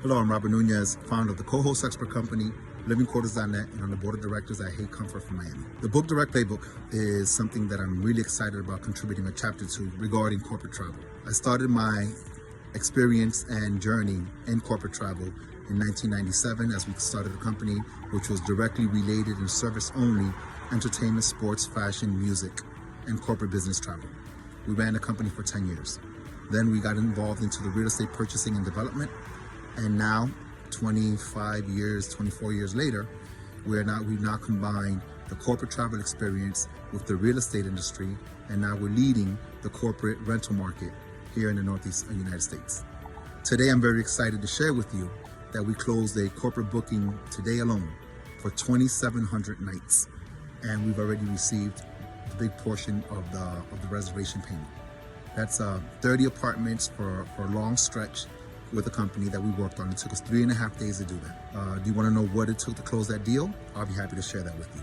Hello, I'm Robert Nunez, founder of the co-host expert company, livingquarters.net, and on the board of directors at Hate Comfort for Miami. The book Direct Playbook is something that I'm really excited about contributing a chapter to regarding corporate travel. I started my experience and journey in corporate travel in 1997 as we started a company which was directly related and service only entertainment, sports, fashion, music, and corporate business travel. We ran the company for 10 years. Then we got involved into the real estate purchasing and development. And now, 24 years later, we've now combined the corporate travel experience with the real estate industry, and now we're leading the corporate rental market here in the Northeast United States. Today, I'm very excited to share with you that we closed a corporate booking today alone for 2,700 nights, and we've already received a big portion of the reservation payment. That's 30 apartments for a long stretch with a company that we worked on. It took us 3.5 days to do that. Do you want to know what it took to close that deal? I'll be happy to share that with you.